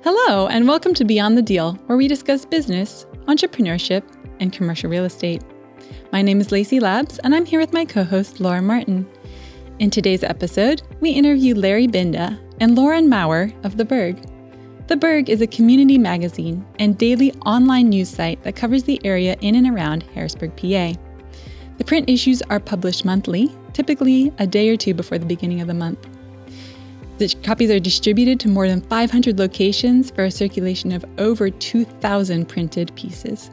Hello, and welcome to Beyond the Deal, where we discuss business, entrepreneurship, and commercial real estate. My name is Lacey Labs, and I'm here with my co-host, Laura Martin. In today's episode, we interview Larry Binda and Lauren Maurer of The Burg. The Burg is a community magazine and daily online news site that covers the area in and around Harrisburg, PA. The print issues are published monthly, typically a day or two before the beginning of the month. The copies are distributed to more than 500 locations for a circulation of over 2,000 printed pieces.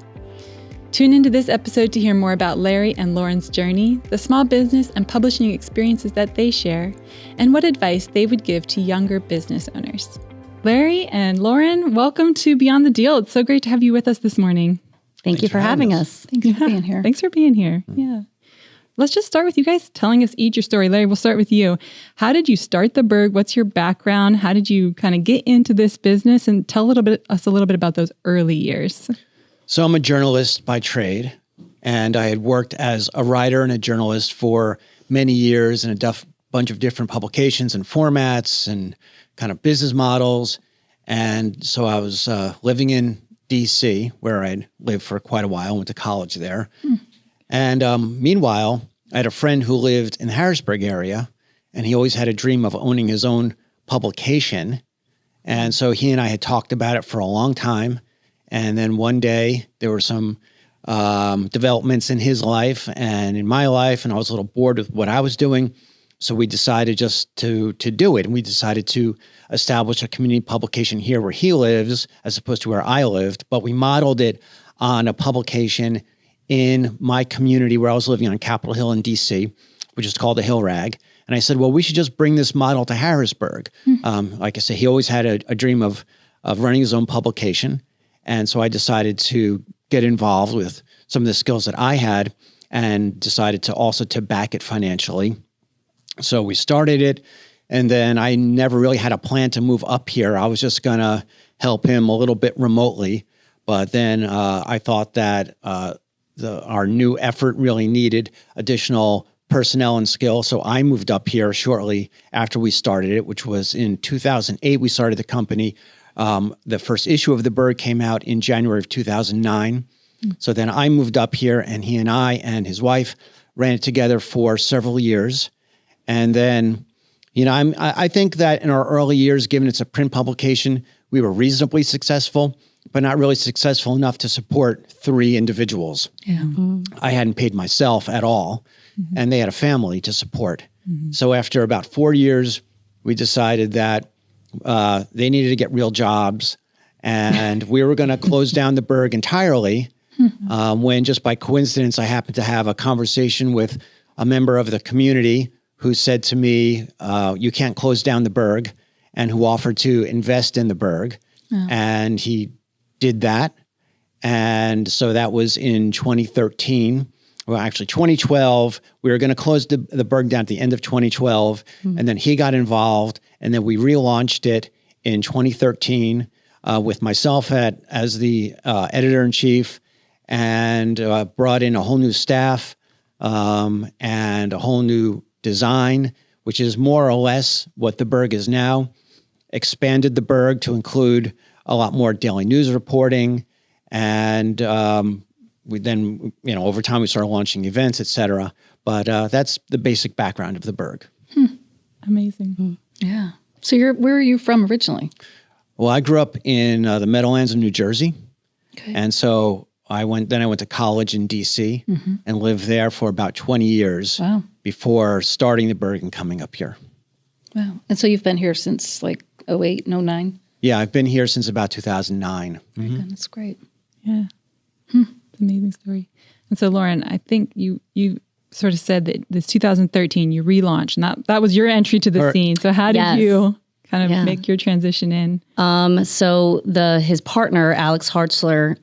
Tune into this episode to hear more about Larry and Lauren's journey, the small business and publishing experiences that they share, and what advice they would give to younger business owners. Larry and Lauren, welcome to Beyond the Deal. It's so great to have you with us this morning. Thanks you for having us. Thanks for being here. Thanks for being here. Yeah. Let's just start with you guys telling us each your story. Larry, we'll start with you. How did you start the Burg? What's your background? How did you kind of get into this business? And tell us a little bit about those early years. So I'm a journalist by trade, and I had worked as a writer and a journalist for many years in a bunch of different publications and formats and kind of business models. And so I was living in D.C., where I'd lived for quite a while, went to college there. And meanwhile, I had a friend who lived in the Harrisburg area, and he always had a dream of owning his own publication. And so he and I had talked about it for a long time. And then one day there were some developments in his life and in my life, and I was a little bored with what I was doing. So we decided just to do it. And we decided to establish a community publication here where he lives as opposed to where I lived. But we modeled it on a publication in my community where I was living on Capitol Hill in D.C., which is called the Hill Rag. And I said, well, we should just bring this model to Harrisburg. Like I said, he always had a dream of running his own publication. And so I decided to get involved with some of the skills that I had and decided to also to back it financially. So we started it, and then I never really had a plan to move up here. I was just going to help him a little bit remotely. But then I thought that our new effort really needed additional personnel and skill. So I moved up here shortly after we started it, which was in 2008. We started the company. The first issue of the Burg came out in January of 2009. So then I moved up here, and he and I and his wife ran it together for several years. And then, I think that in our early years, given it's a print publication, we were reasonably successful, but not really successful enough to support 3 individuals. Yeah. I hadn't paid myself at all, and they had a family to support. So after about 4 years, we decided that they needed to get real jobs, and we were going to close down the Burg entirely when just by coincidence, I happened to have a conversation with a member of the community who said to me, you can't close down the Burg, and who offered to invest in the Burg. And he did that. And so that was in 2013. Well, actually 2012. We were going to close the Burg down at the end of 2012. And then he got involved. And then we relaunched it in 2013 with myself as the editor-in-chief, and brought in a whole new staff and a whole new design, which is more or less what the Burg is now. Expanded the Burg to include a lot more daily news reporting. And we then, over time we started launching events, et cetera. But that's the basic background of the Burg. Amazing. Yeah. So where are you from originally? Well, I grew up in the Meadowlands of New Jersey. Okay. And so I went to college in D.C. And lived there for about 20 years before starting the Burg and coming up here. Wow. And so you've been here since like 2008, 2009? Yeah, I've been here since about 2009. Very good. That's great. Yeah. It's an amazing story. And so, Lauren, I think you sort of said that this 2013 you relaunched, and that was your entry to the scene. So how did you kind of make your transition in? So his partner, Alex Hartzler,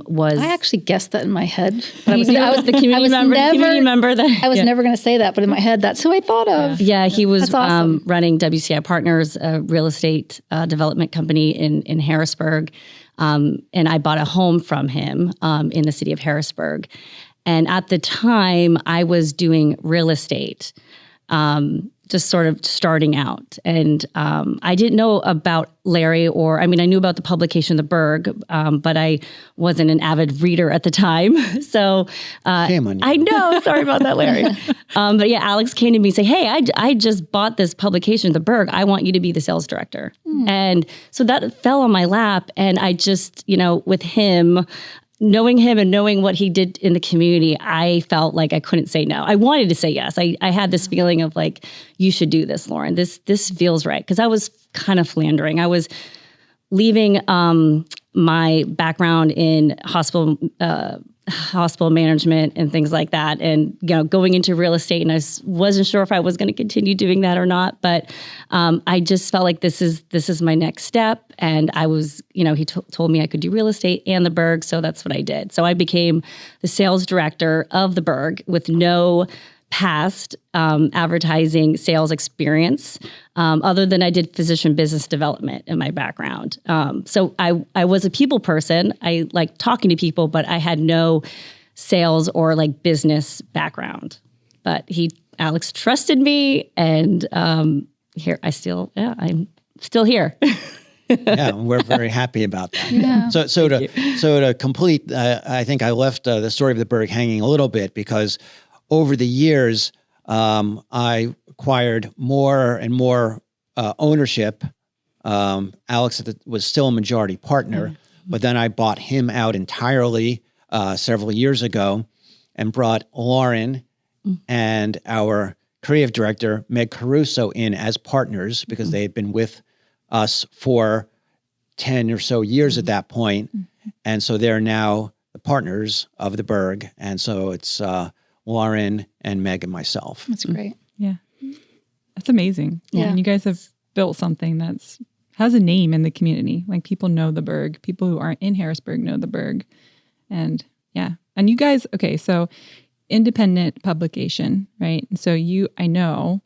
was... I actually guessed that in my head. But I was the community member. I was never going to say that, but in my head, that's who I thought of. Yeah, he was awesome. Running WCI Partners, a real estate development company in Harrisburg. And I bought a home from him in the city of Harrisburg. And at the time, I was doing real estate. just sort of starting out. And I didn't know about Larry I knew about the publication, The Burg, but I wasn't an avid reader at the time. So shame on you. I know, sorry about that, Larry. But yeah, Alex came to me and said, hey, I just bought this publication, The Burg. I want you to be the sales director. And so that fell on my lap. And I just, with him, knowing him and knowing what he did in the community, I felt like I couldn't say no. I wanted to say yes. I had this feeling of like, you should do this, Lauren. This feels right. Because I was kind of floundering. I was leaving my background in hospital management and things like that, and going into real estate, and I wasn't sure if I was going to continue doing that or not. But I just felt like this is my next step, and I was, he told me I could do real estate and the Burg, so that's what I did. So I became the sales director of the Burg with no past advertising sales experience, other than I did physician business development in my background. So I was a people person. I like talking to people, but I had no sales or like business background. But Alex trusted me, and here I'm still here. Yeah, we're very happy about that. Yeah. So to complete, I think I left the story of the Burg hanging a little bit because over the years, I acquired more and more ownership. Alex was still a majority partner, but then I bought him out entirely several years ago and brought Lauren and our creative director, Meg Caruso, in as partners because they had been with us for 10 or so years at that point. And so they're now the partners of the Burg. And so it's Lauren and Meg and myself. That's great. Yeah. That's amazing. Yeah. And you guys have built something has a name in the community. Like people know the Burg. People who aren't in Harrisburg know the Burg. And yeah. And you guys, okay, so independent publication, right? And so I know,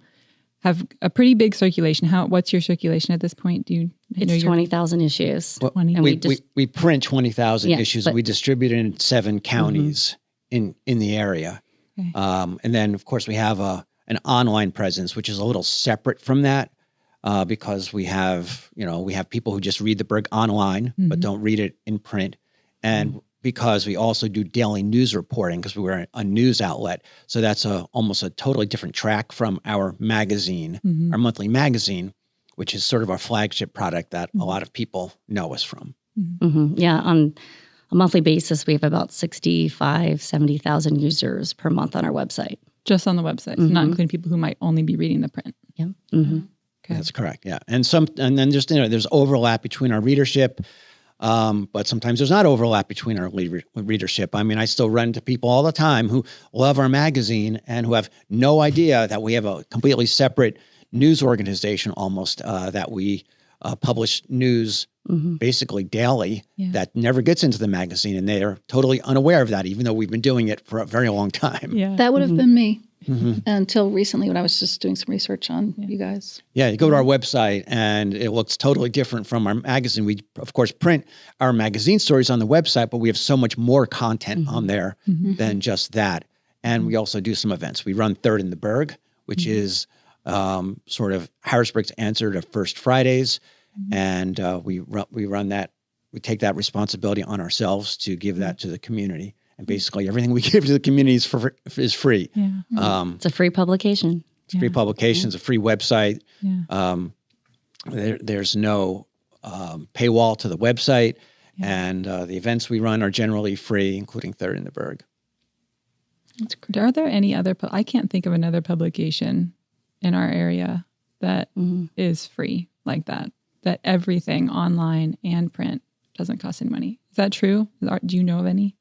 have a pretty big circulation. What's your circulation at this point? It's 20,000 issues. Well, we print 20,000 issues. We distribute it in 7 counties in the area. Okay. And then, of course, we have an online presence, which is a little separate from that because we have people who just read the Burg online but don't read it in print. And because we also do daily news reporting because we're a news outlet. So that's almost a totally different track from our magazine, our monthly magazine, which is sort of our flagship product that a lot of people know us from. Yeah, on a monthly basis, we have about 70,000 users per month on our website. Just on the website, not including people who might only be reading the print. Yeah. Okay. That's correct, yeah. And then just, there's overlap between our readership, but sometimes there's not overlap between our readership. I mean, I still run into people all the time who love our magazine and who have no idea that we have a completely separate news organization almost that we publish news basically daily that never gets into the magazine. And they are totally unaware of that, even though we've been doing it for a very long time. Yeah. That would have been me until recently when I was just doing some research on you guys. Yeah, you go to our website and it looks totally different from our magazine. We, of course, print our magazine stories on the website, but we have so much more content on there than just that. And we also do some events. We run Third in the Burg, which is sort of Harrisburg's answer to First Fridays. And we run that. We take that responsibility on ourselves to give that to the community. And basically everything we give to the community is free. Yeah. It's a free publication. It's a free publication. It's a free website. Yeah. There's no paywall to the website. Yeah. And the events we run are generally free, including Third in the Burg. Are there any other, I can't think of another publication in our area that is free like that everything online and print doesn't cost any money. Is that true? Do you know of any?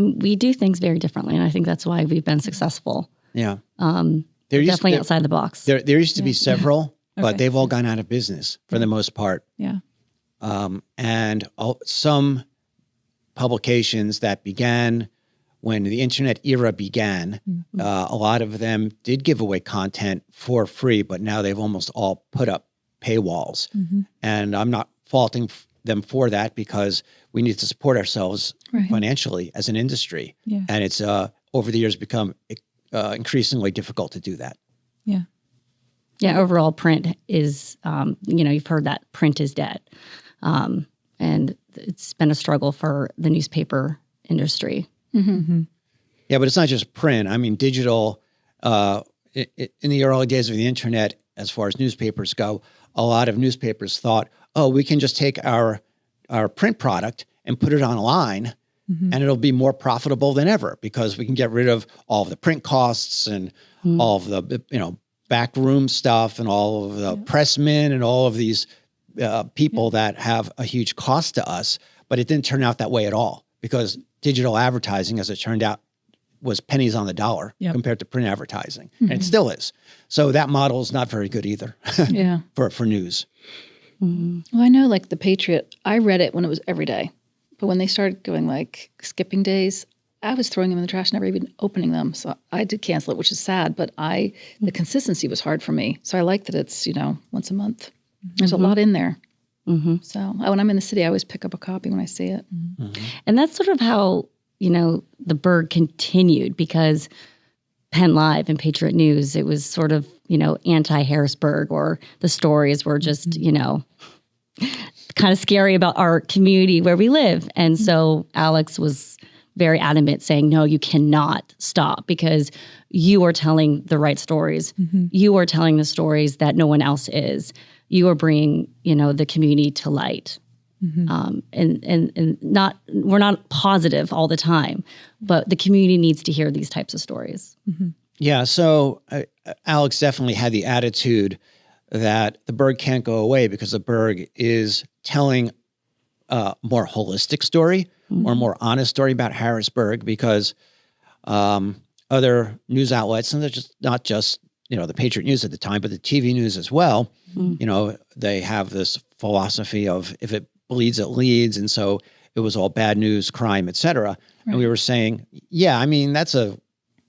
We do things very differently, and I think that's why we've been successful. Yeah. Definitely outside the box. There used to be several, but they've all gone out of business for the most part. Yeah. And some publications that began when the internet era began, a lot of them did give away content for free, but now they've almost all put up paywalls. And I'm not faulting them for that because we need to support ourselves financially as an industry. Yeah. And it's over the years become increasingly difficult to do that. Yeah. Yeah, overall print is, you've heard that print is dead. And it's been a struggle for the newspaper industry. Mm-hmm. Yeah, but it's not just print. I mean, digital, in the early days of the internet, as far as newspapers go, a lot of newspapers thought, oh, we can just take our print product and put it online, and it'll be more profitable than ever because we can get rid of all of the print costs and all of the, backroom stuff and all of the pressmen and all of these people that have a huge cost to us. But it didn't turn out that way at all because digital advertising, as it turned out, was pennies on the dollar compared to print advertising. And it still is. So that model is not very good either for news. Well, I know like the Patriot, I read it when it was every day. But when they started going like skipping days, I was throwing them in the trash, never even opening them. So I did cancel it, which is sad. But the consistency was hard for me. So I like that it's, once a month. There's a lot in there. So when I'm in the city, I always pick up a copy when I see it. And that's sort of how, the Burg continued because Penn Live and Patriot News, it was sort of, anti-Harrisburg, or the stories were just, kind of scary about our community where we live. And so Alex was very adamant saying, no, you cannot stop because you are telling the right stories. You are telling the stories that no one else is. You are bringing, the community to light. And we're not positive all the time, but the community needs to hear these types of stories. Yeah. So Alex definitely had the attitude that the Burg can't go away because the Burg is telling a more holistic story or a more honest story about Harrisburg because other news outlets, and they're just not just, the Patriot News at the time, but the TV news as well, they have this philosophy of if it bleeds, it leads. And so it was all bad news, crime, et cetera. Right. And we were saying, that's a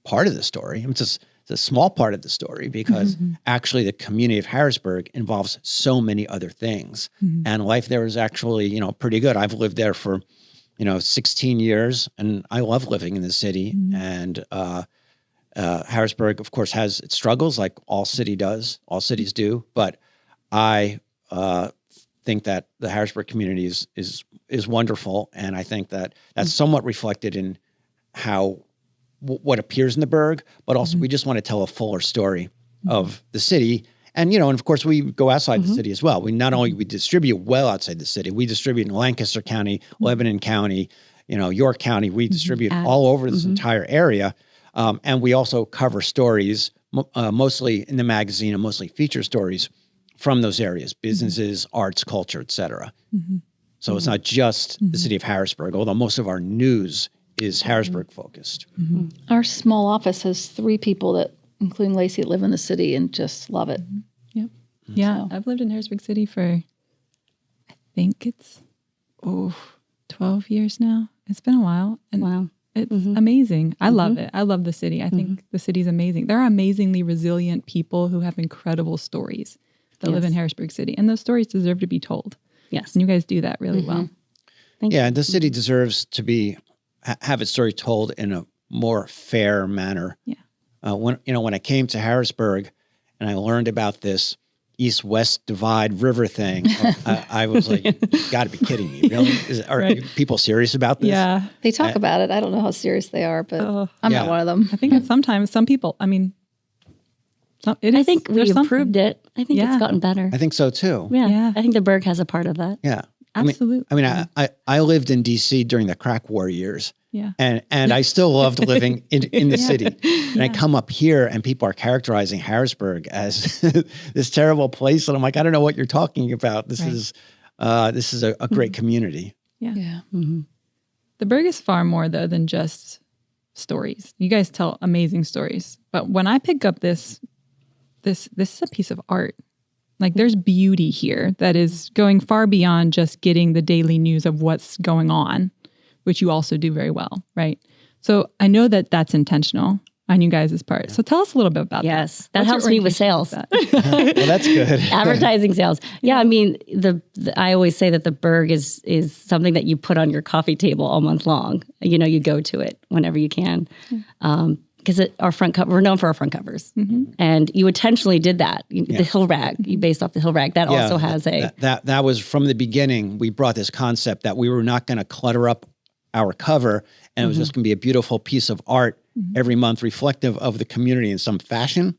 part of the story. It's just a small part of the story because actually the community of Harrisburg involves so many other things. And life there is actually, pretty good. I've lived there for, 16 years and I love living in the city. And Harrisburg, of course, has its struggles like all cities do. But I think that the Harrisburg community is wonderful. And I think that that's somewhat reflected in what appears in the Burg, but also we just want to tell a fuller story of the city. And, and of course we go outside the city as well. We not only we distribute well outside the city, we distribute in Lancaster County, Lebanon County, York County, we distribute all over this entire area. And we also cover stories, mostly in the magazine and mostly feature stories from those areas, businesses, arts, culture, et cetera. So it's not just the city of Harrisburg, although most of our news is Harrisburg focused. Our small office has 3 people that, including Lacey, that live in the city and just love it. Yep. Yeah, I've lived in Harrisburg City for, I think it's 12 years now. It's been a while. And it's amazing. I love it. I love the city. I think the city's amazing. There are amazingly resilient people who have incredible stories that live in Harrisburg City. And those stories deserve to be told. Yes. And you guys do that really well. Thank you. And the city deserves to have its story told in a more fair manner. Yeah. When I came to Harrisburg and I learned about this east-west divide river thing, I was like, you got to be kidding me. Really? Are people serious about this? Yeah. They talk about it. I don't know how serious they are, but I'm not one of them. I think sometimes some people, I think we improved it. I think it's gotten better. I think so too. Yeah. I think the Burg has a part of that. Yeah. Absolutely. I lived in D.C. during the crack war years. Yeah. And I still loved living in the city. And I come up here and people are characterizing Harrisburg as this terrible place. And I'm like, I don't know what you're talking about. This is a great community. Yeah. The Burg is far more though than just stories. You guys tell amazing stories. But when I pick up this is a piece of art. Like there's beauty here that is going far beyond just getting the daily news of what's going on, which you also do very well, right? So I know that that's intentional on you guys' part. So tell us a little bit about that. Yes, that helps me with sales. Well, that's good. Advertising sales. Yeah, I mean, I always say that the Burg is something that you put on your coffee table all month long. You go to it whenever you can. because our front cover, we're known for our front covers. And you intentionally did that. The Hill Rag, you based off the Hill Rag. That also has that was from the beginning. We brought this concept that we were not going to clutter up our cover, and it was just going to be a beautiful piece of art every month, reflective of the community in some fashion.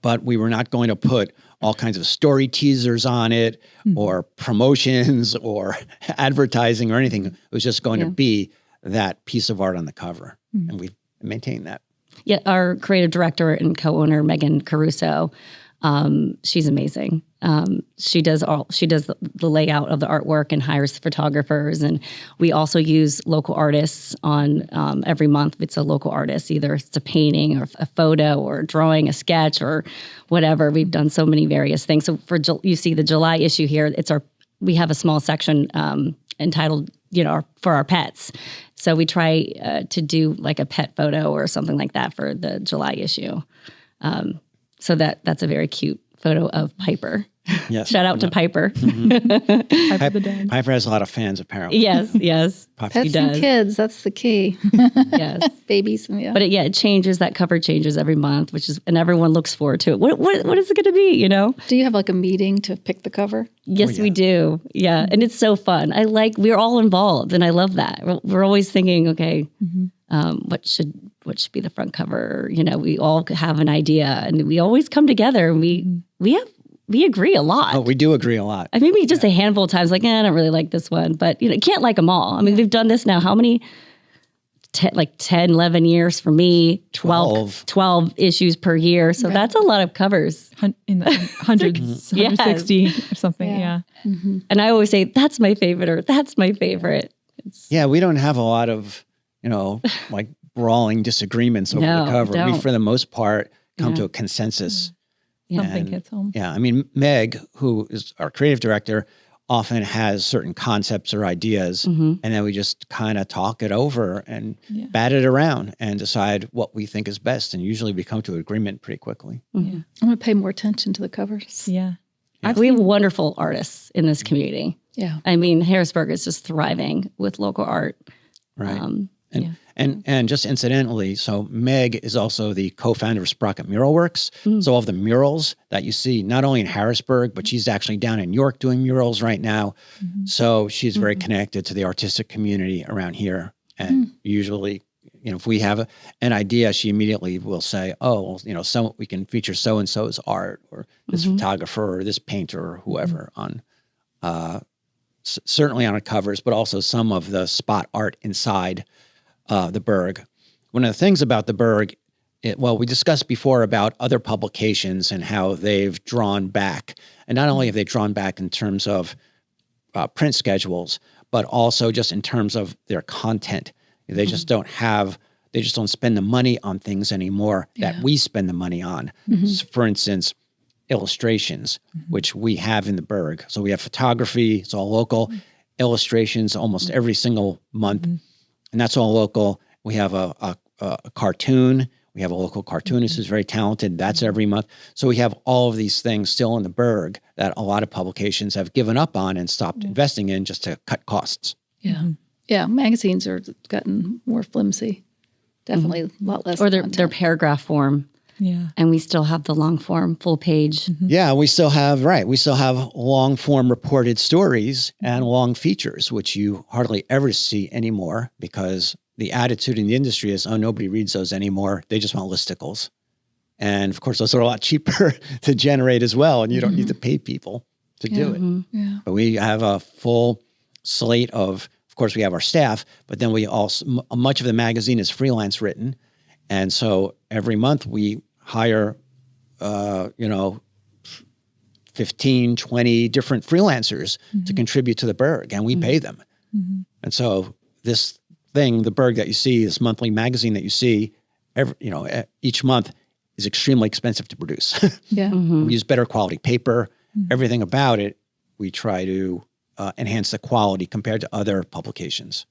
But we were not going to put all kinds of story teasers on it or promotions or advertising or anything. It was just going to be that piece of art on the cover. And we've maintained that. Yeah, our creative director and co-owner, Megan Caruso, she's amazing. She does the layout of the artwork and hires photographers. And we also use local artists on every month. It's a local artist, either it's a painting or a photo or drawing, a sketch or whatever. We've done so many various things. So you see the July issue here. We have a small section entitled, for our pets. So we try to do like a pet photo or something like that for the July issue. So that's a very cute photo of Piper. Yes. Shout out to Piper. Piper the dog. Piper has a lot of fans, apparently. Yes. Pets and kids, that's the key. Yes. Babies. But it changes, that cover changes every month, and everyone looks forward to it. What is it going to be, Do you have like a meeting to pick the cover? Yes, we do. Yeah. And it's so fun. We're all involved and I love that. We're always thinking, okay, what should be the front cover? We all have an idea and we always come together and we agree a lot. Oh, we do agree a lot. I mean, maybe just a handful of times, I don't really like this one, but you can't like them all. I mean, we've done this now. How many? 10, 11 years for me, 12 issues per year. So that's a lot of covers. In the hundreds, 160 or something. Yeah. And I always say, that's my favorite or that's my favorite. We don't have a lot of, like brawling disagreements over the cover. We, for the most part, come to a consensus. Something hits home. Yeah. I mean, Meg, who is our creative director, often has certain concepts or ideas, and then we just kind of talk it over and bat it around and decide what we think is best. And usually we come to an agreement pretty quickly. I'm going to pay more attention to the covers. Yeah. We have wonderful artists in this community. Yeah. I mean, Harrisburg is just thriving with local art. Right. And just incidentally, so Meg is also the co-founder of Sprocket Mural Works. So all of the murals that you see, not only in Harrisburg, but she's actually down in York doing murals right now. So she's very connected to the artistic community around here. And usually, if we have an idea, she immediately will say, we can feature so-and-so's art or this photographer or this painter or whoever on certainly on our covers, but also some of the spot art inside the Burg. One of the things about the Burg, we discussed before about other publications and how they've drawn back. And not only have they drawn back in terms of print schedules, but also just in terms of their content. They just don't spend the money on things anymore that we spend the money on. So for instance, illustrations, which we have in the Burg. So we have photography, it's all local, illustrations almost every single month. And that's all local. We have a cartoon. We have a local cartoonist who's very talented. That's every month. So we have all of these things still in the Burg that a lot of publications have given up on and stopped investing in just to cut costs. Yeah. Yeah. Magazines are gotten more flimsy. Definitely a lot less. Or their paragraph form. Yeah. And we still have the long form, full page. Yeah, we still have long form reported stories and long features, which you hardly ever see anymore because the attitude in the industry is, nobody reads those anymore. They just want listicles. And of course, those are a lot cheaper to generate as well. And you don't need to pay people to do it. Yeah. But we have a full slate of course, we have our staff, but then we also, much of the magazine is freelance written. And so every month we hire, 15, 20 different freelancers to contribute to the Burg, and we pay them. And so this thing, the Burg that you see, this monthly magazine that you see, each month is extremely expensive to produce. We use better quality paper, everything about it. We try to enhance the quality compared to other publications.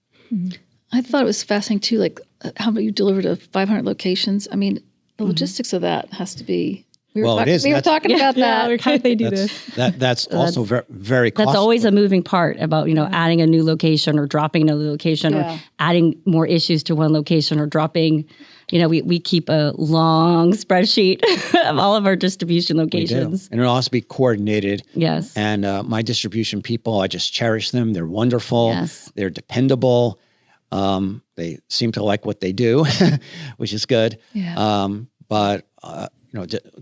I thought it was fascinating too, like how you deliver to 500 locations. I mean, the logistics of that has to be. We were talking about that. How do they do this? That's also very costly. That's always a moving part about, adding a new location or dropping another location or adding more issues to one location or dropping, we keep a long spreadsheet of all of our distribution locations. And it'll also be coordinated. Yes. And my distribution people, I just cherish them. They're wonderful. Yes. They're dependable. They seem to like what they do, which is good. Yeah. But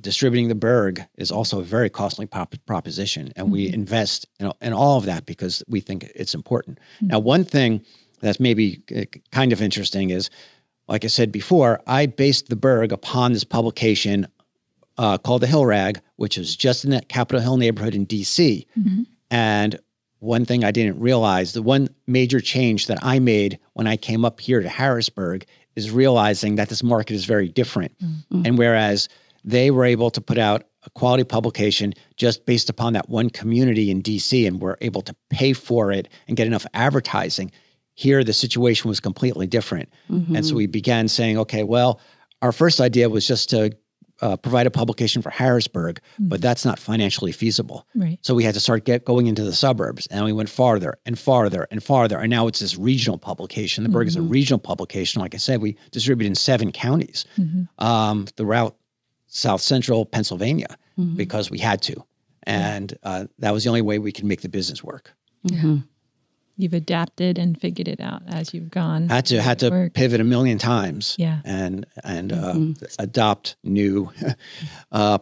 distributing the Burg is also a very costly proposition, and we invest in all of that because we think it's important. Now, one thing that's maybe kind of interesting is, like I said before, I based the Burg upon this publication called The Hill Rag, which is just in that Capitol Hill neighborhood in D.C. And one thing I didn't realize, the one major change that I made when I came up here to Harrisburg is realizing that this market is very different. And whereas they were able to put out a quality publication just based upon that one community in DC and were able to pay for it and get enough advertising, here the situation was completely different. And so we began saying, okay, well, our first idea was just to provide a publication for Harrisburg, but that's not financially feasible. Right. So we had to start going into the suburbs, and we went farther and farther and farther. And now it's this regional publication. The Burg is a regional publication. Like I said, we distribute in 7 counties throughout South Central Pennsylvania because we had to. And that was the only way we could make the business work. You've adapted and figured it out as you've gone. Had to work. pivot a million times. Yeah. And adopt new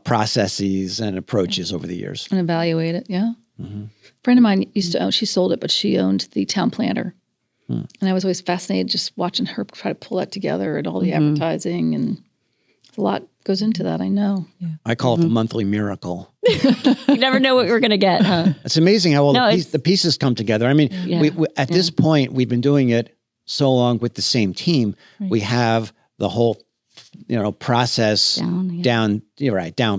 processes and approaches over the years. And evaluate it, yeah. A friend of mine used to own, she sold it, but she owned the Town Planner. And I was always fascinated just watching her try to pull that together and all the advertising, and a lot goes into that, I know. Yeah. I call it the monthly miracle. You never know what we're going to get, huh? It's amazing how all the pieces come together. I mean, we at this point, we've been doing it so long with the same team. Right. We have the whole, process down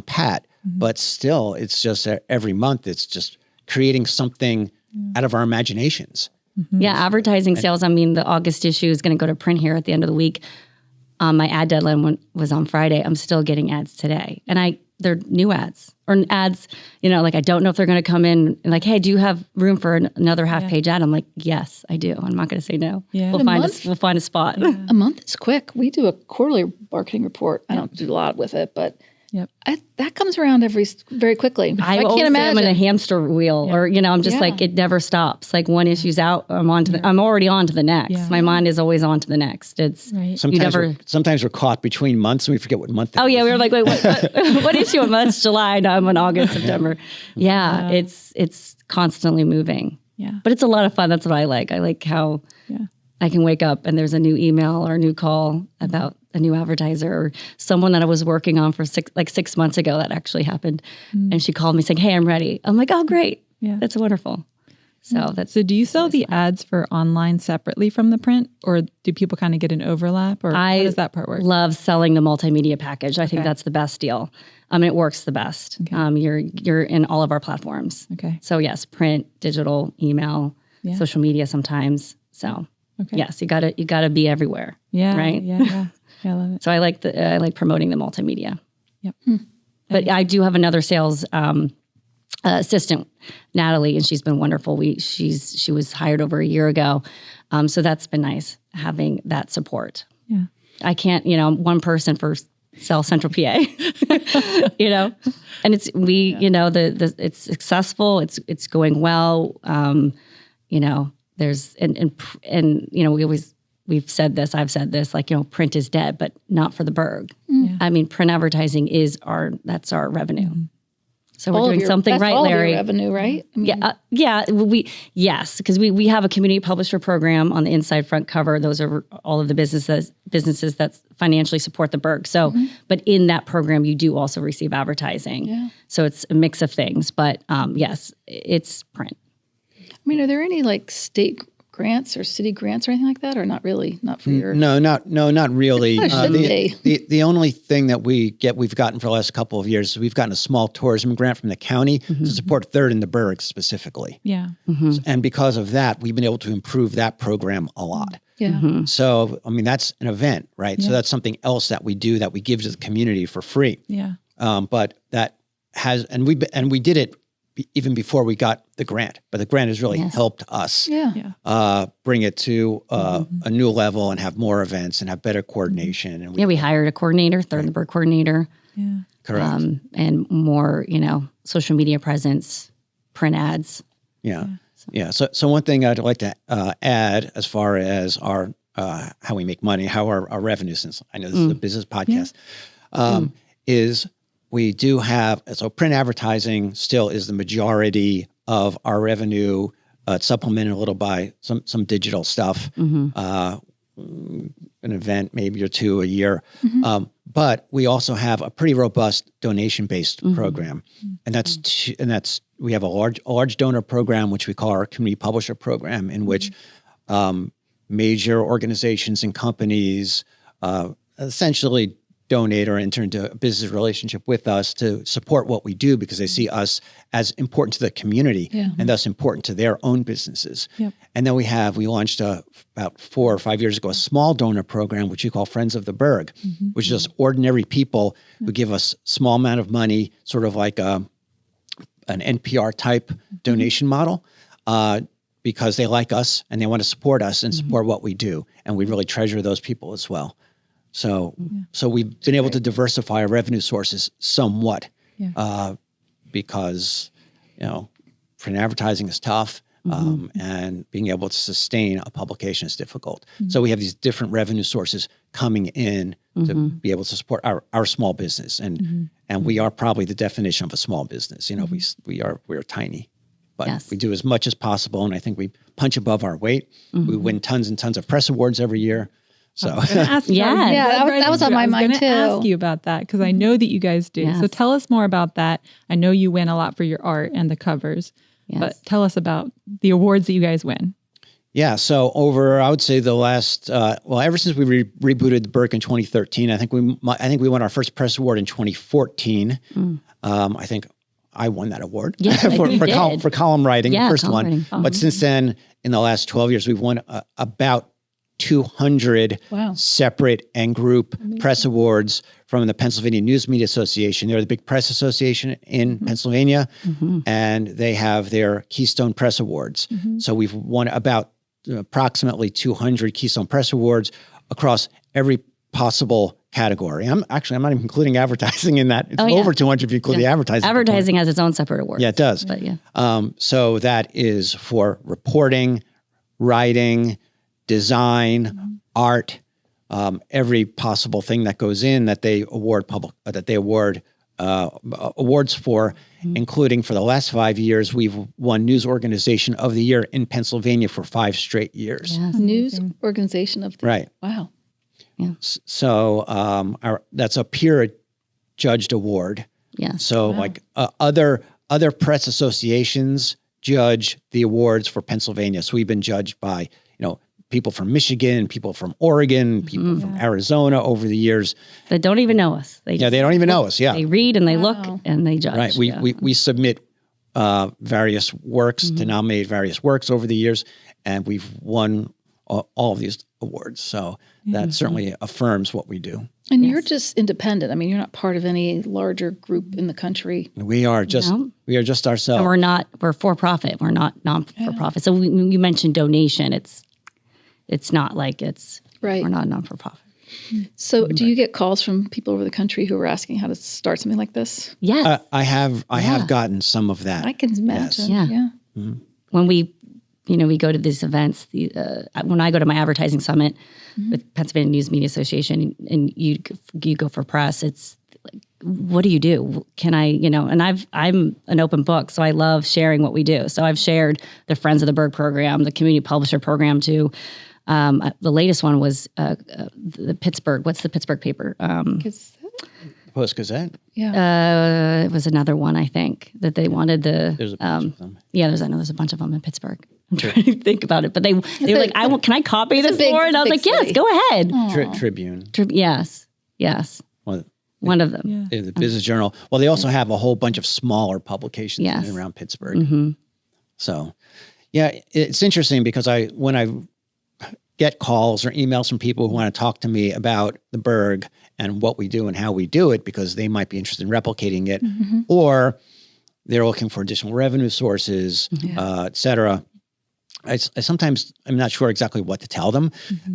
pat. But still, it's just every month, it's just creating something out of our imaginations. Yeah, advertising sales. I mean, the August issue is going to go to print here at the end of the week. My ad deadline was on Friday. I'm still getting ads today. And they're new ads or ads, like I don't know if they're going to come in and like, hey, do you have room for another half-page ad? I'm like, yes, I do. I'm not going to say no. Yeah. We'll find a spot. Yeah. A month is quick. We do a quarterly marketing report. I don't do a lot with it, but that comes around very quickly. I can't imagine. I'm in a hamster wheel, or I'm just like it never stops. Like one issue's out, I'm already on to the next. Yeah. My mind is always on to the next. It's sometimes we're caught between months and we forget what month. We were like, wait, what issue of month? July. No, I'm in August, September. Yeah, it's constantly moving. Yeah, but it's a lot of fun. That's what I like. I like how I can wake up and there's a new email or a new call about a new advertiser or someone that I was working on for 6 months ago. That actually happened. And she called me saying, hey, I'm ready. I'm like, oh, great. Yeah. That's wonderful. So do you sell the ads for online separately from the print, or do people kind of get an overlap, or how does that part work? I love selling the multimedia package. I think that's the best deal. It works the best. Okay. You're in all of our platforms. Okay. So yes, print, digital, email, social media sometimes. So yes, you gotta be everywhere. Yeah. Right. Yeah. I love it. So I like promoting the multimedia. Yep. But I do have another sales assistant, Natalie, and she's been wonderful. She was hired over a year ago, so that's been nice having that support. Yeah. I can't, one person for Sell Central PA, and it's it's successful. It's going well. There's we've said this, I've said this, print is dead, but not for the Burg. Yeah. I mean, print advertising that's our revenue. So we're doing something right, Larry. That's all of your revenue, right? I mean, because we have a community publisher program on the inside front cover. Those are all of the businesses that financially support the Burg. So, but in that program, you do also receive advertising. Yeah. So it's a mix of things, but yes, it's print. I mean, are there any state grants or city grants or anything like that, or not really? Not for your not really. The only thing that we've gotten for the last couple of years is we've gotten a small tourism grant from the county to support Third and the Burg specifically. Yeah, and because of that, we've been able to improve that program a lot. Yeah. So I mean, that's an event, right? Yeah. So that's something else that we do that we give to the community for free. Yeah. But that has we did it even before we got the grant. But the grant has really helped us bring it to a new level and have more events and have better coordination. And we hired a coordinator, third Burg coordinator. Yeah. Correct. And more, social media presence, print ads. Yeah. Yeah. So one thing I'd like to add as far as our how we make money, how our revenue, since I know this is a business podcast, is we do have, so print advertising still is the majority of our revenue, supplemented a little by some digital stuff, an event maybe or two a year. But we also have a pretty robust donation-based program. And that's we have a large donor program, which we call our community publisher program, in which major organizations and companies essentially donate or enter into a business relationship with us to support what we do because they see us as important to the community and thus important to their own businesses. And then we launched about 4 or 5 years ago, a small donor program, which we call Friends of the Burg, which is just ordinary people who give us small amount of money, sort of like an NPR type donation model, because they like us and they want to support us and support what we do. And we really treasure those people as well. So we've been able to diversify our revenue sources somewhat because, print advertising is tough and being able to sustain a publication is difficult. So we have these different revenue sources coming in to be able to support our small business. And we are probably the definition of a small business. We're tiny, but we do as much as possible. And I think we punch above our weight. We win tons and tons of press awards every year. So that was on my mind too. I was going to ask you about that because I know that you guys do. So tell us more about that. I know you win a lot for your art and the covers, but tell us about the awards that you guys win. Yeah. So I would say the last, ever since we rebooted the Burg in 2013, I think we won our first press award in 2014. I think I won that award for column writing, the first one. Writing. But since then, in the last 12 years, we've won about 200 separate and group press awards from the Pennsylvania News Media Association. They're the big press association in Pennsylvania, and they have their Keystone Press Awards. So we've won about approximately 200 Keystone Press Awards across every possible category. I'm not even including advertising in that. It's over 200 if you include the advertising. Advertising has its own separate award. Yeah, it does. But so that is for reporting, writing, design, art, every possible thing that goes in that they award awards for, including for the last 5 years, we've won News Organization of the Year in Pennsylvania for 5 straight years. Yes. News Organization of the Year. Right. Wow. Yeah. So that's a peer judged award. Yeah. So like other press associations judge the awards for Pennsylvania. So we've been judged by people from Michigan, people from Oregon, people from Arizona over the years. That don't even know us. They don't even know us. Yeah. They read and they look and they judge. Right. We submit various works to nominate various works over the years, and we've won all of these awards. So that certainly affirms what we do. And you're just independent. I mean, you're not part of any larger group in the country. We are just ourselves. And we're for profit. We're not non-for-profit. So you mentioned donation. It's not like we're not non-for-profit. So do you get calls from people over the country who are asking how to start something like this? Yes. I have gotten some of that. I can imagine. Yes. Yeah. When we go to these events, when I go to my advertising summit with Pennsylvania News Media Association and you go for press, it's like, what do you do? Can I, and I'm an open book, so I love sharing what we do. So I've shared the Friends of the Burg program, the community publisher program too. The latest one was the Pittsburgh. What's the Pittsburgh paper? Post-Gazette? Yeah. It was another one, I think, that they wanted the... There's a bunch of them. Yeah, there's a bunch of them in Pittsburgh. I'm trying to think about it. But they were like, can I copy this for? And I was like, yes, go ahead. Tribune. Yes. One of them. The Business Journal. Well, they also have a whole bunch of smaller publications in and around Pittsburgh. So, it's interesting because when I get calls or emails from people who want to talk to me about the Burg and what we do and how we do it, because they might be interested in replicating it, or they're looking for additional revenue sources, et cetera. I sometimes I'm not sure exactly what to tell them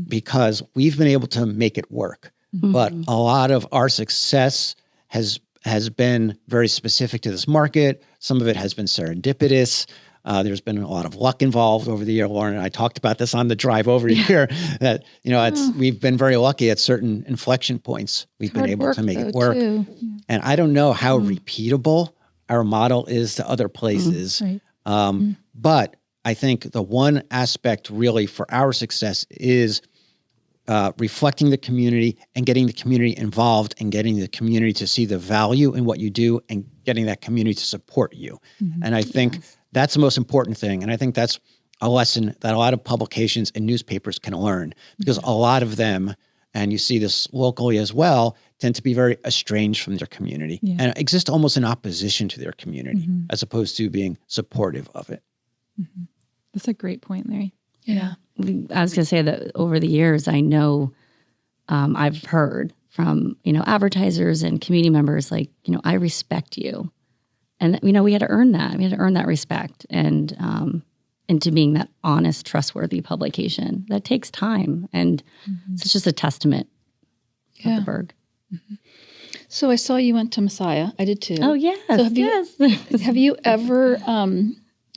because we've been able to make it work. But a lot of our success has been very specific to this market. Some of it has been serendipitous. There's been a lot of luck involved over the year. Lauren and I talked about this on the drive over here. That we've been very lucky at certain inflection points. We've been able to make it work. Too. And I don't know how repeatable our model is to other places. Right. But I think the one aspect really for our success is reflecting the community and getting the community involved and getting the community to see the value in what you do and getting that community to support you. And I think that's the most important thing. And I think that's a lesson that a lot of publications and newspapers can learn because a lot of them, and you see this locally as well, tend to be very estranged from their community and exist almost in opposition to their community as opposed to being supportive of it. That's a great point, Larry. Yeah. I was going to say that over the years, I know I've heard from, advertisers and community members, like, I respect you. And, we had to earn that. We had to earn that respect and into being that honest, trustworthy publication. That takes time. And it's just a testament of the Burg. So I saw you went to Messiah. I did too. Oh, yes. So Have you ever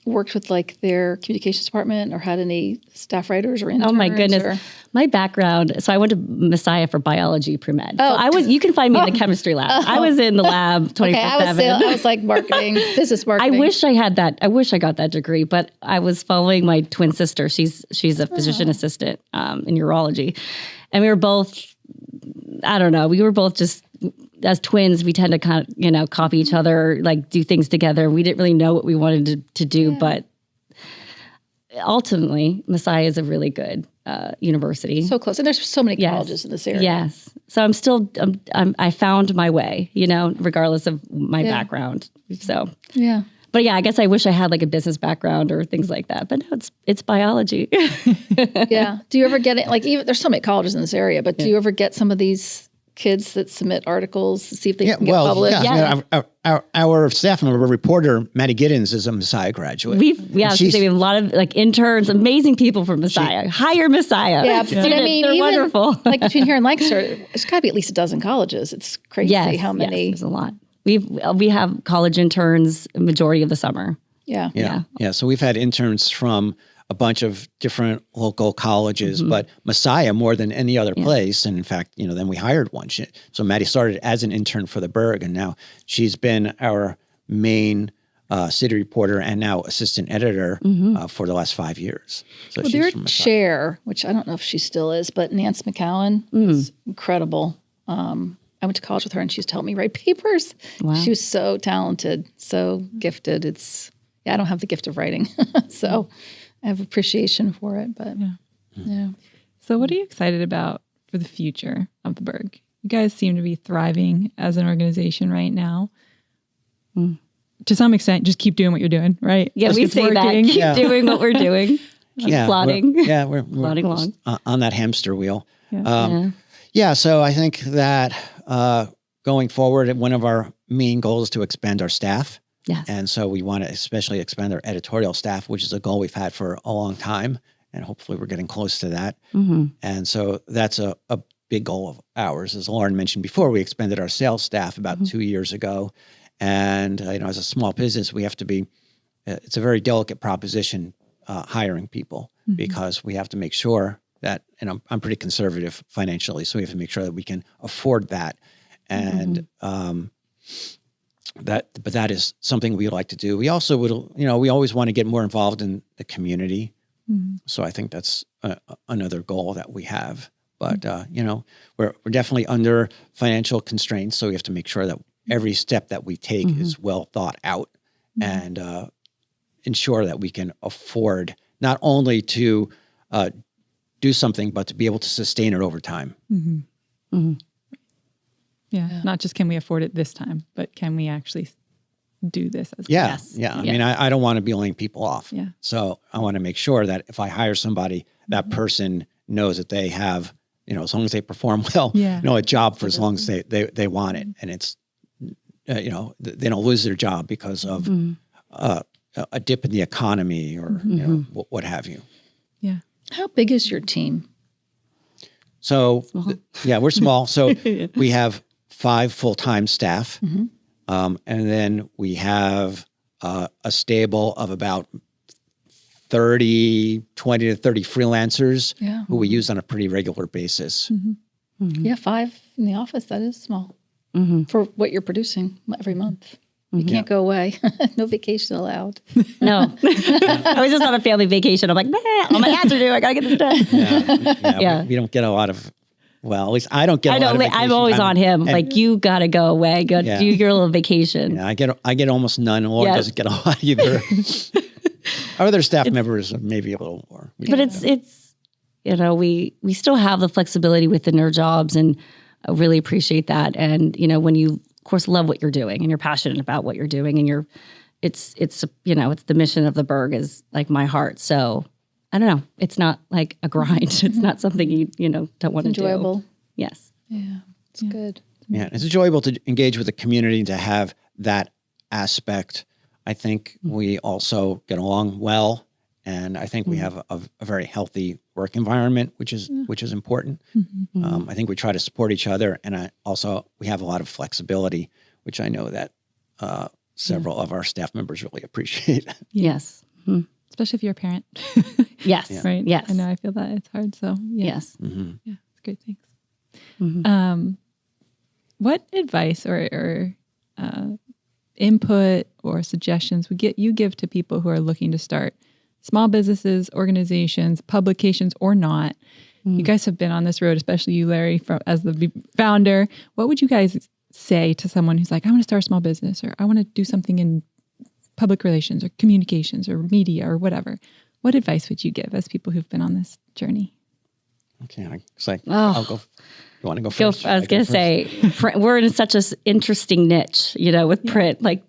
worked with like their communications department or had any staff writers or interns? Oh my goodness. My background, so I went to Messiah for biology pre-med. So you can find me in the chemistry lab. I was in the lab 24/7. I was like marketing, business marketing. I wish I had that. I wish I got that degree, but I was following my twin sister. She's a physician assistant in urology. And we were both, I don't know, we were both just, as twins, we tend to kind of, copy each other, like do things together. We didn't really know what we wanted to do, but ultimately, Messiah is a really good university. So close. And there's so many colleges in this area. Yes. So I'm still, I found my way, regardless of my background. So, But I guess I wish I had like a business background or things like that. But no, it's biology. Do you ever get it? Like, even there's so many colleges in this area, but do you ever get some of these kids that submit articles to see if they can get published? Our staff member, reporter, Maddie Giddens, is a Messiah graduate. We have a lot of like interns, amazing people from Messiah. Hire Messiah. Yeah, but I mean, they're wonderful. Like between here and Lancaster, it's got to be at least a dozen colleges. It's crazy how many. Yes, there's a lot. We have college interns majority of the summer. Yeah. So we've had interns from a bunch of different local colleges, but Messiah more than any other place. And in fact, then we hired one. So Maddie started as an intern for the Burg, and now she's been our main city reporter and now assistant editor for the last 5 years. So their chair, which I don't know if she still is, but Nance McCowan is incredible. I went to college with her, and she used to help me write papers. Wow. She was so talented, so gifted. I don't have the gift of writing, so I have appreciation for it, but So what are you excited about for the future of the Burg? You guys seem to be thriving as an organization right now. To some extent, just keep doing what you're doing, right? Yeah, we say working. Keep doing what we're doing. Keep plodding. We're plodding along. On that hamster wheel. So I think that going forward, one of our main goals is to expand our staff. Yes. And so we want to especially expand our editorial staff, which is a goal we've had for a long time. And hopefully we're getting close to that. And so that's a big goal of ours. As Lauren mentioned before, we expanded our sales staff about 2 years ago. And, as a small business, we have to be, it's a very delicate proposition hiring people because we have to make sure that, and I'm pretty conservative financially, so we have to make sure that we can afford that. And that is something we like to do. We also would, we always want to get more involved in the community. So I think that's another goal that we have. But, we're definitely under financial constraints. So we have to make sure that every step that we take is well thought out and ensure that we can afford not only to do something, but to be able to sustain it over time. Not just can we afford it this time, but can we actually do this as well? I mean, I don't want to be laying people off. So I want to make sure that if I hire somebody, that person knows that they have, as long as they perform well, a job for as long as they want it. And it's they don't lose their job because of a dip in the economy or what have you. Yeah. How big is your team? So we're small. So we have 5 full-time staff, and then we have a stable of about 20 to 30 freelancers who we use on a pretty regular basis. Yeah, 5 in the office. That is small for what you're producing every month. You can't go away. No vacation allowed. No. I was just on a family vacation. I'm like, all my ads are due. I got to get this done. We don't get a lot of, well, at least I don't get a lot of vacation I'm always time. on him. Like, you got to go away. Go do your little vacation. Yeah, I get almost none. Lauren doesn't get a lot either. Our other staff members maybe a little more. But it's we still have the flexibility within our jobs, and I really appreciate that. And, when you, of course, love what you're doing and you're passionate about what you're doing, and it's the mission of the Burg is like my heart. So I don't know. It's not like a grind. It's not something you don't want to do. Enjoyable. Yes. Yeah, it's good. Yeah, it's enjoyable to engage with the community, to have that aspect. I think we also get along well, and I think we have a very healthy work environment, which is important. I think we try to support each other, and we have a lot of flexibility, which I know that several of our staff members really appreciate. Yes. Especially if you're a parent. Yes. Right? Yes. I know, I feel that it's hard. So Yes. Yeah, it's great. Thanks. What advice or input or suggestions would you give to people who are looking to start small businesses, organizations, publications, or not? You guys have been on this road, especially you, Larry, as the founder. What would you guys say to someone who's like, I want to start a small business, or I want to do something in public relations or communications or media or whatever? What advice would you give as people who've been on this journey? Okay, I'll go. You want to go first? I was going to say, we're in such an interesting niche, with print. Like,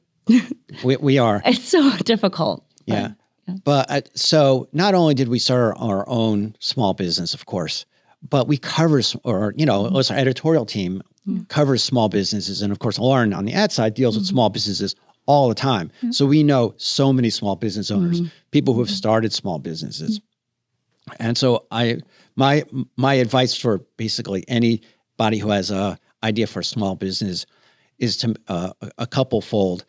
we are. It's so difficult. Yeah. But so not only did we start our own small business, of course, but we cover, our editorial team covers small businesses. And of course, Lauren on the ad side deals with small businesses all the time. So we know so many small business owners, people who have started small businesses. And so my advice for basically anybody who has a idea for a small business is to a couple-fold.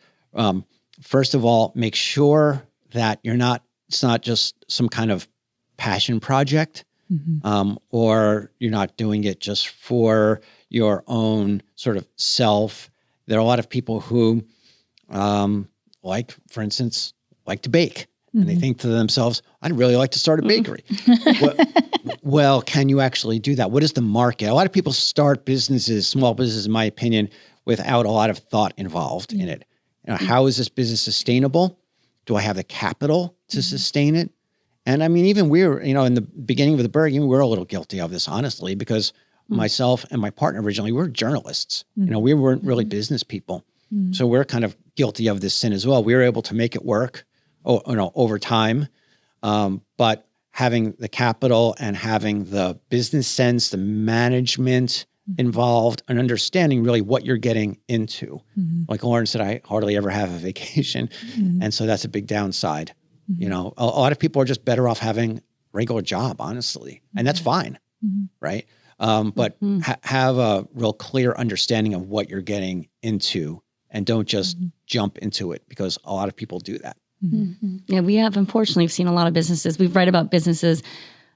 First of all, make sure that it's not just some kind of passion project, or you're not doing it just for your own sort of self. There are a lot of people who, for instance, like to bake. And they think to themselves, I'd really like to start a bakery. Well, can you actually do that? What is the market? A lot of people start businesses, small businesses, in my opinion, without a lot of thought involved in it. How is this business sustainable? Do I have the capital to sustain it? And I mean, even we were, in the beginning of the Burg, we were a little guilty of this, honestly, because myself and my partner originally, we were journalists. We weren't really business people. So we're kind of guilty of this sin as well. We were able to make it work over time. But having the capital and having the business sense, the management involved, and understanding really what you're getting into. Like Lauren said, I hardly ever have a vacation. And so that's a big downside. A lot of people are just better off having a regular job, honestly. And that's fine, right? But have a real clear understanding of what you're getting into, and don't just jump into it, because a lot of people do that. Yeah, we have, unfortunately, seen a lot of businesses. We've read about businesses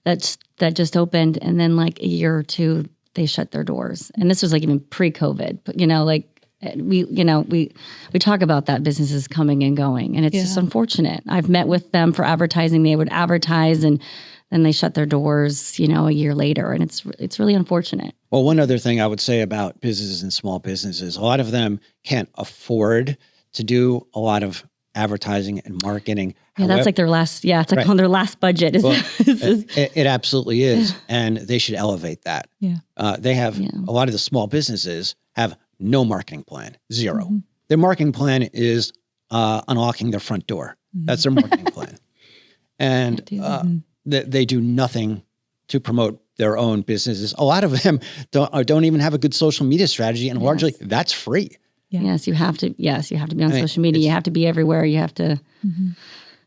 that just opened, and then like a year or two, they shut their doors. And this was like even pre-COVID. But we talk about that, businesses coming and going, and it's just unfortunate. I've met with them for advertising. They would advertise, and then they shut their doors, a year later, and it's really unfortunate. Well, one other thing I would say about businesses and small businesses, a lot of them can't afford to do a lot of advertising and marketing. Yeah, that's like their last. Yeah, it's like on their last budget. It absolutely is, and they should elevate that. Yeah, they have a lot of the small businesses have no marketing plan, zero. Their marketing plan is unlocking their front door. That's their marketing plan, and they do nothing to promote their own businesses. A lot of them don't even have a good social media strategy, and largely that's free. Yeah. Yes, you have to be on social media. You have to be everywhere. You have to,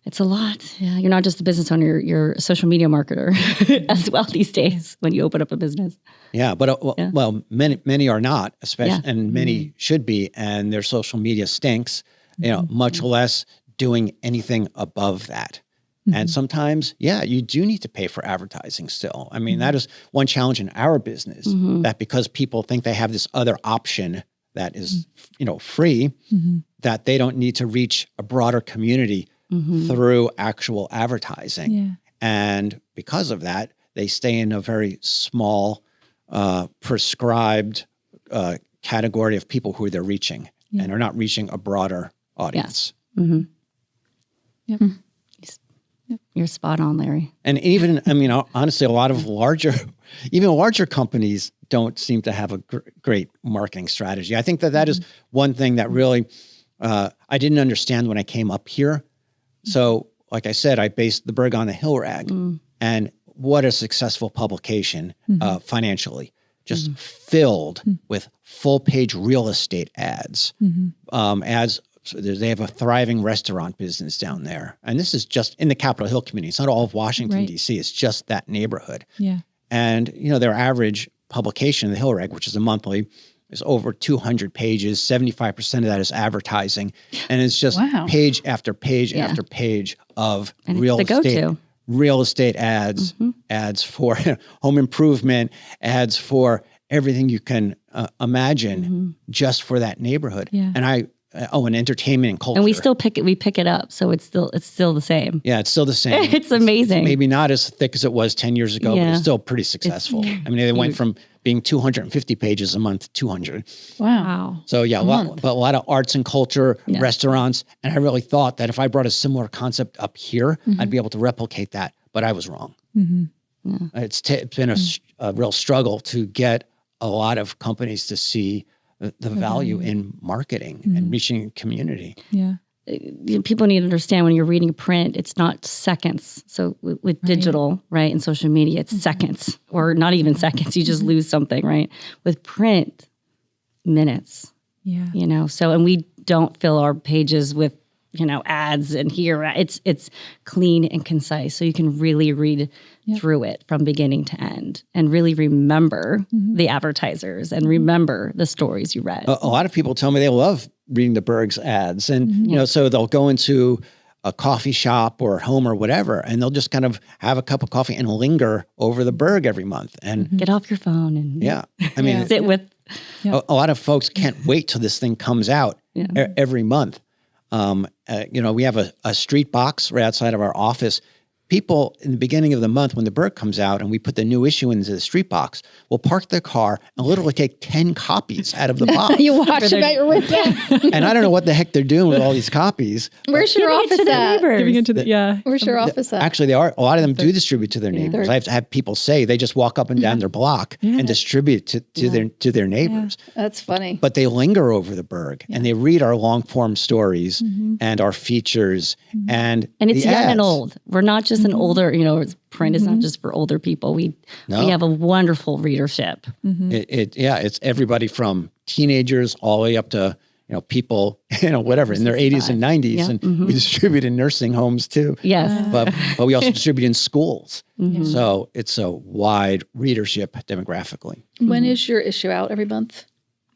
it's a lot. Yeah. You're not just a business owner, you're a social media marketer as well these days when you open up a business. Yeah, but well, many are not, especially, and many should be, and their social media stinks. Much less doing anything above that. And sometimes, you do need to pay for advertising still. I mean, that is one challenge in our business, that because people think they have this other option that is, free, that they don't need to reach a broader community through actual advertising. Yeah. And because of that, they stay in a very small, prescribed category of people who they're reaching, and are not reaching a broader audience. Yes. Yep. You're spot on, Larry. And even, honestly, a lot of larger companies don't seem to have a great marketing strategy. I think that is one thing that really, I didn't understand when I came up here. So, like I said, I based the Burg on the Hill Rag, and what a successful publication financially, just filled with full-page real estate ads, ads. So they have a thriving restaurant business down there. And this is just in the Capitol Hill community. It's not all of Washington, D.C. It's just that neighborhood. Yeah. And, their average publication, the Hill Rag, which is a monthly, is over 200 pages. 75% of that is advertising. And it's just page after page after page of real estate ads, ads for home improvement, ads for everything you can imagine just for that neighborhood. Yeah. And and entertainment and culture. And we still pick it up. So it's still the same. Yeah, it's still the same. It's amazing. It's maybe not as thick as it was 10 years ago, but it's still pretty successful. I mean, they went from being 250 pages a month to 200. Wow. So a lot of arts and culture, restaurants. And I really thought that if I brought a similar concept up here, I'd be able to replicate that. But I was wrong. It's been a real struggle to get a lot of companies to see the value in marketing and reaching a community. Yeah. People need to understand when you're reading print, it's not seconds. So with digital, right, and social media, it's seconds or not even seconds. You just lose something, right? With print, minutes. Yeah. So, and we don't fill our pages with, ads and here. It's clean and concise. So you can really read through it from beginning to end and really remember the advertisers and remember the stories you read. A lot of people tell me they love reading the Burg's ads. And, so they'll go into a coffee shop or home or whatever, and they'll just kind of have a cup of coffee and linger over the Burg every month. And get off your phone and sit with. A lot of folks can't wait till this thing comes out every month. We have a street box right outside of our office. People in the beginning of the month when the Burg comes out and we put the new issue into the street box, will park their car and literally take 10 copies out of the box. You watch them at your window. And I don't know what the heck they're doing with all these copies. Where's your office at? Giving it to Where's your office at? Actually, they are. A lot of them do distribute to their neighbors. I've had people say they just walk up and down their block and distribute to their neighbors. That's funny. But they linger over the Burg and they read our long form stories and our features and it's young ads. and old. We're not just an older, print is not just for older people. We have a wonderful readership. It's everybody from teenagers all the way up to people whatever in their 80s and 90s, and we distribute in nursing homes too. Yes, but we also distribute in schools. So it's a wide readership demographically. When is your issue out? Every month?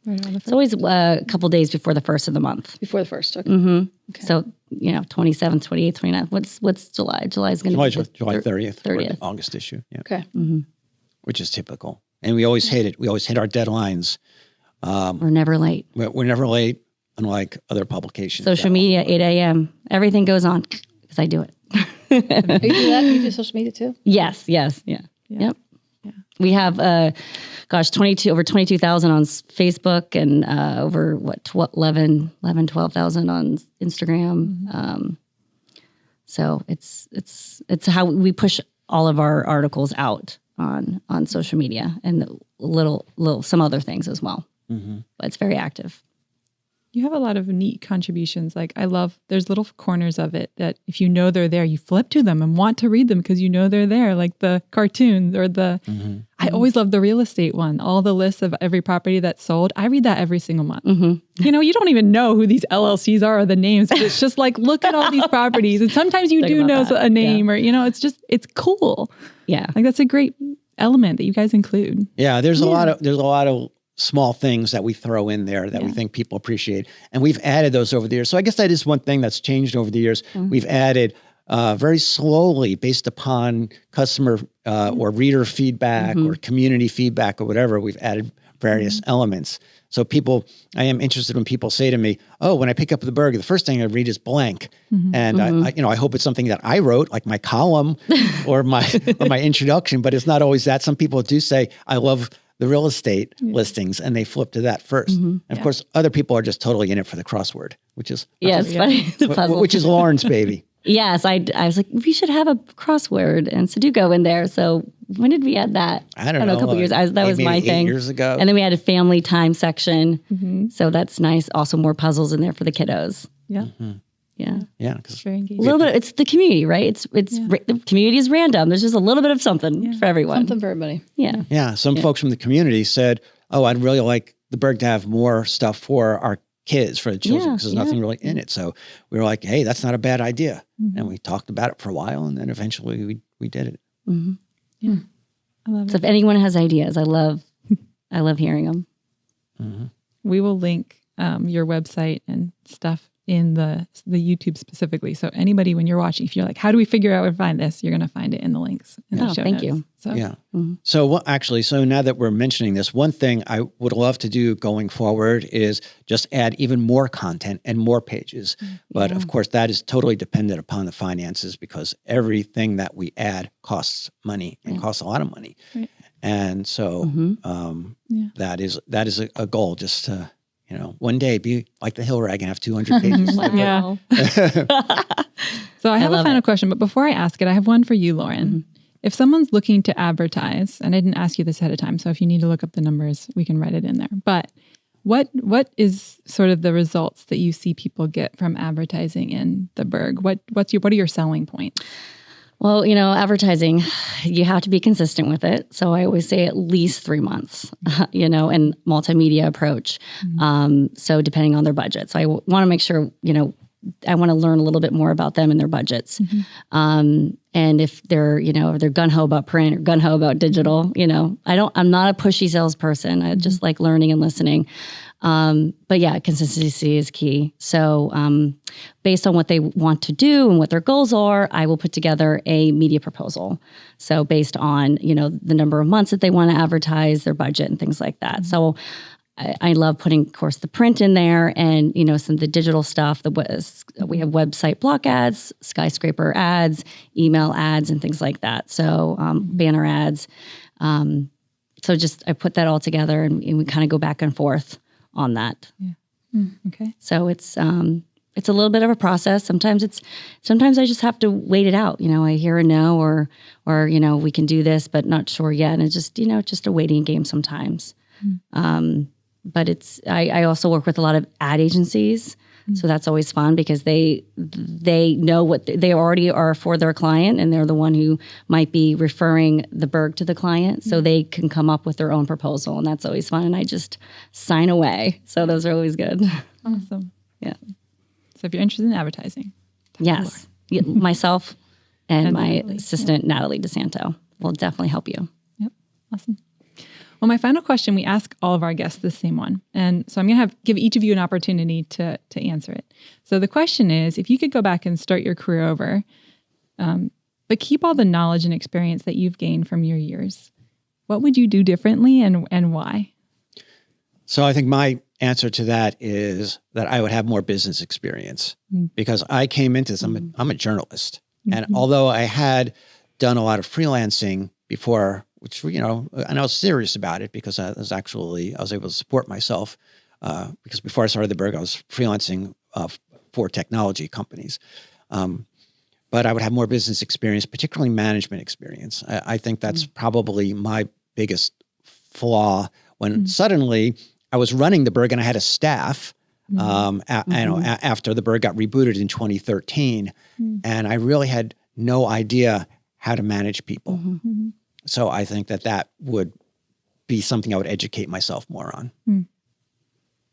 It's always a couple days before the first of the month. Before the first, okay. So 27th, 28th, 29th. What's July? July is going to be July 30th. For the August issue. Yeah. Okay. Which is typical, and we always hit it. We always hit our deadlines. We're never late. We're never late, unlike other publications. Social media, 8 a.m. Everything goes on because I do it. You do that? You do social media too? Yes. Yep. Yeah. We have, over 22,000 on Facebook and over 12,000 on Instagram. So it's how we push all of our articles out on social media and little some other things as well. But it's very active. You have a lot of neat contributions. Like there's little corners of it that if you know they're there, you flip to them and want to read them because you know they're there, like the cartoons or I always love the real estate one, all the lists of every property that's sold. I read that every single month. You know, you don't even know who these LLCs are or the names, but it's just like, look at all these properties. And sometimes you do know a name or, you know, it's cool. Yeah. Like that's a great element that you guys include. Yeah. There's a lot of small things that we throw in there that we think people appreciate. And we've added those over the years. So I guess that is one thing that's changed over the years. We've added very slowly based upon customer or reader feedback or community feedback or whatever, we've added various elements. So I am interested when people say to me, oh, when I pick up the Burg, the first thing I read is blank. And I hope it's something that I wrote, like my column or my introduction, but it's not always that. Some people do say, I love the real estate listings, and they flip to that first. And of course, other people are just totally in it for the crossword, which is it's funny. The puzzle. Which is Lauren's baby. Yes, I was like, we should have a crossword and Sudoku in there. So when did we add that? I don't know. A couple years. That was my thing. 8 years ago. And then we had a family time section. So that's nice. Also more puzzles in there for the kiddos. Yeah. Yeah. Yeah. It's very engaging. A little bit. It's the community, right? The community is random. There's just a little bit of something for everyone. Something for everybody. Yeah. Yeah. Some folks from the community said, oh, I'd really like the Burg to have more stuff for our kids, for the children, because there's nothing really in it. So we were like, hey, that's not a bad idea. And we talked about it for a while, and then eventually we did it. Yeah. I love it. So if anyone has ideas, I love hearing them. We will link your website and stuff in the YouTube specifically. So anybody, when you're watching, if you're like, how do we figure out where to find this? You're going to find it in the links in the show thank notes. you. So, Yeah. So so now that we're mentioning this, one thing I would love to do going forward is just add even more content and more pages. But of course, that is totally dependent upon the finances, because everything that we add costs money and costs a lot of money. Right. And so that is a goal, just to, one day be like the Hill Rag and have 200 pages. Wow. So I have a final question, but before I ask it, I have one for you, Lauren. If someone's looking to advertise, and I didn't ask you this ahead of time, so if you need to look up the numbers, we can write it in there. But what is sort of the results that you see people get from advertising in the Burg? What are your selling points? Well, advertising, you have to be consistent with it. So I always say at least 3 months, and multimedia approach. So depending on their budget. So I want to make sure, I want to learn a little bit more about them and their budgets. And if they're, if they're gung-ho about print or gung-ho about digital, I'm not a pushy salesperson. I just like learning and listening. But yeah, consistency is key. So based on what they want to do and what their goals are, I will put together a media proposal. So based on, the number of months that they want to advertise, their budget and things like that. So I love putting, of course, the print in there and, some of the digital stuff. We have website block ads, skyscraper ads, email ads, and things like that. So banner ads. So I put that all together and we kind of go back and forth on that. Yeah. Okay. So it's a little bit of a process. Sometimes I just have to wait it out. I hear a no or we can do this, but not sure yet. And it's just a waiting game sometimes. But I also work with a lot of ad agencies. So that's always fun because they know what they already are for their client, and they're the one who might be referring the Burg to the client. So they can come up with their own proposal, and that's always fun. And I just sign away. So those are always good. Awesome. Yeah. So if you're interested in advertising. Yes. Myself and my assistant, Natalie DeSanto, will definitely help you. Yep. Awesome. Well, my final question, we ask all of our guests the same one. And so I'm going to give each of you an opportunity to answer it. So the question is, if you could go back and start your career over, but keep all the knowledge and experience that you've gained from your years, what would you do differently and why? So I think my answer to that is that I would have more business experience because I came into this, I'm a journalist. And although I had done a lot of freelancing before, which, and I was serious about it because I was able to support myself because before I started the Burg, I was freelancing for technology companies. But I would have more business experience, particularly management experience. I think that's probably my biggest flaw when suddenly I was running the Burg and I had a staff. after the Burg got rebooted in 2013. And I really had no idea how to manage people. So I think that would be something I would educate myself more on.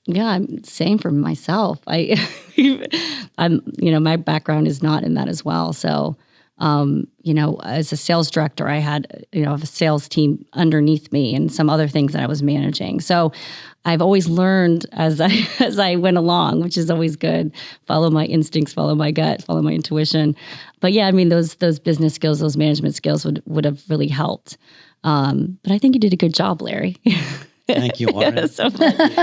Yeah, same for myself. My background is not in that as well. So, as a sales director, I had, a sales team underneath me and some other things that I was managing. So I've always learned as I went along, which is always good. Follow my instincts, follow my gut, follow my intuition. But yeah, I mean, those business skills, those management skills would have really helped. But I think you did a good job, Larry. Thank you, Lauren. Yeah, so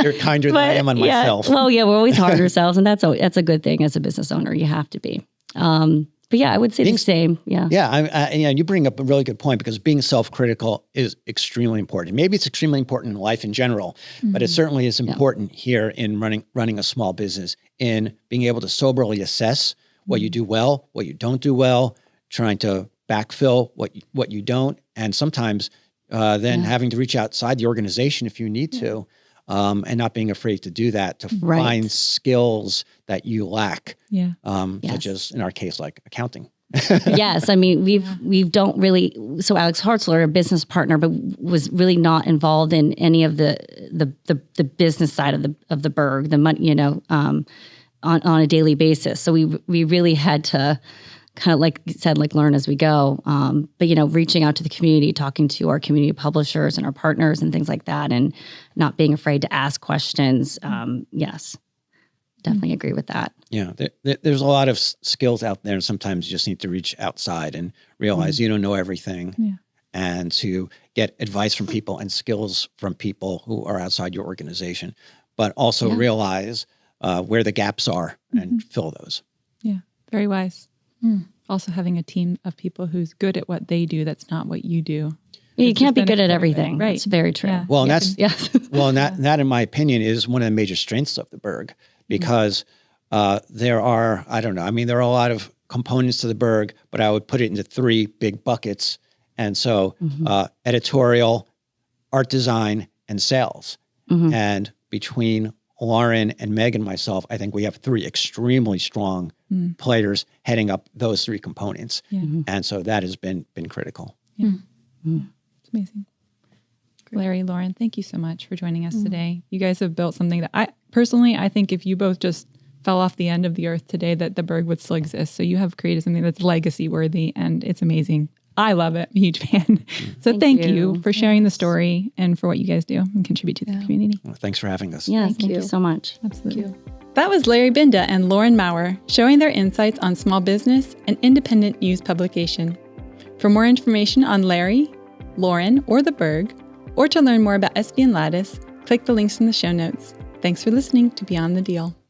You're kinder than I am on myself. Well, yeah, we're always hard on ourselves, and that's a good thing as a business owner. You have to be. But yeah, I would say the same. Yeah. Yeah. You bring up a really good point, because being self-critical is extremely important. Maybe it's extremely important in life in general, but it certainly is important here in running a small business, in being able to soberly assess what you do well, what you don't do well, trying to backfill what you don't, and sometimes then having to reach outside the organization if you need to, and not being afraid to do that, to find skills that you lack, such as in our case, like accounting. Yes, I mean we don't really. So Alex Hartzler, a business partner, but was really not involved in any of the business side of the Burg, the money, on a daily basis. So we really had to kind of, like you said, learn as we go. But reaching out to the community, talking to our community publishers and our partners and things like that, and not being afraid to ask questions. Yes, definitely agree with that. Yeah, there's a lot of skills out there, and sometimes you just need to reach outside and realize you don't know everything, and to get advice from people and skills from people who are outside your organization, but also realize where the gaps are and fill those. Yeah, very wise. Also having a team of people who's good at what they do, that's not what you do. You can't be good at everything. Right. That's very true. Yeah. Well, and that in my opinion is one of the major strengths of the Burg, because there are, I don't know, I mean, there are a lot of components to the Burg, but I would put it into three big buckets. And so editorial, art design, and sales. And between Lauren and Meg and myself, I think we have three extremely strong players heading up those three components. And so that has been critical. It's amazing. Larry, Lauren, thank you so much for joining us today. You guys have built something that I think if you both just fell off the end of the earth today, that the Burg would still exist. So you have created something that's legacy worthy, and it's amazing. I love it. I'm a huge fan. So thank you for sharing the story and for what you guys do and contribute to the community. Well, thanks for having us. Yes, thank you so much. Absolutely. That was Larry Binda and Lauren Maurer showing their insights on small business and independent news publication. For more information on Larry, Lauren, or the Burg, or to learn more about SB and Lattice, click the links in the show notes. Thanks for listening to Beyond the Deal.